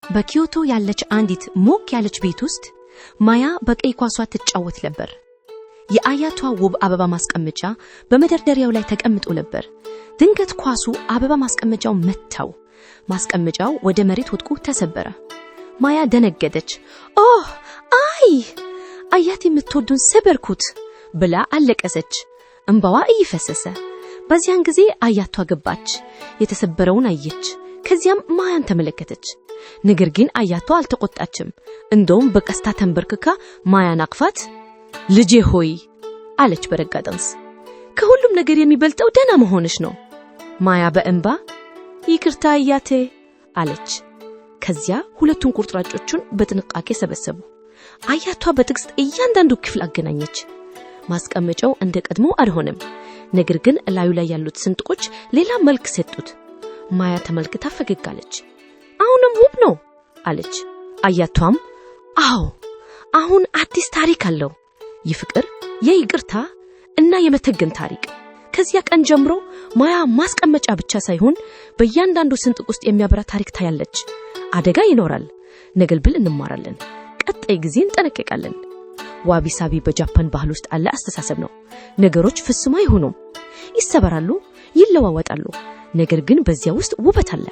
በኪዮቶ ያለች አንዲት ሞቅ ያለች ቤት ውስጥ ማያ በቀይ ኳሷ ትጫወት ነበር። የአያቷ ውብ አበባ ማስቀመጫ በመደርደሪያው ላይ ተቀምጦ ነበር። ድንገት ኳሱ አበባ ማስቀመጫው መታው። ማስቀመጫው ወደ መሬት ወድቆ ተሰበረ። ማያ ደነገጠች። ኦህ አይ አያቴ የምትወዱን ሰበርኩት ብላ አለቀሰች። እንባዋ እየፈሰሰ። በዚያን ጊዜ አያቷ ገባች። የተሰበረውን አየች። ከዚያም ማያን ተመለከተች። ነገር ግን አያቷ አልተቆጣችም። እንደውም በቀስታ ተንበርክካ ማያን አቅፋት ልጄ ሆይ አለች በረጋ ድምፅ። ከሁሉም ነገር የሚበልጠው ደህና መሆንሽ ነው። ማያ በእንባ ይቅርታ አያቴ አለች። ከዚያ ሁለቱን ቁርጥራጮቹን በጥንቃቄ ሰበሰቡ። አያቷ በትዕግስት እያንዳንዱ ክፍል አገናኘች። ማስቀመጫው እንደ ቀድሞ አልሆነም። ነገር ግን ላዩ ላይ ያሉት ስንጥቆች ሌላ መልክ ሰጡት። ማያ ተመልክታ ፈገግ አለች። አሁንም ውብ ነው አለች። አያቷም አዎ አሁን አዲስ ታሪክ አለው፣ የፍቅር የይቅርታ እና የመተገን ታሪክ። ከዚያ ቀን ጀምሮ ማያ ማስቀመጫ ብቻ ሳይሆን በእያንዳንዱ ስንጥቅ ውስጥ የሚያበራ ታሪክ ታያለች። አደጋ ይኖራል፣ ነገልብል እንማራለን፣ ቀጣይ ጊዜ እንጠነቀቃለን። ዋቢ ሳቢ በጃፓን ባህል ውስጥ አለ አስተሳሰብ ነው። ነገሮች ፍጹም አይሆኑም፣ ይሰበራሉ፣ ይለዋወጣሉ። ነገር ግን በዚያ ውስጥ ውበት አለ።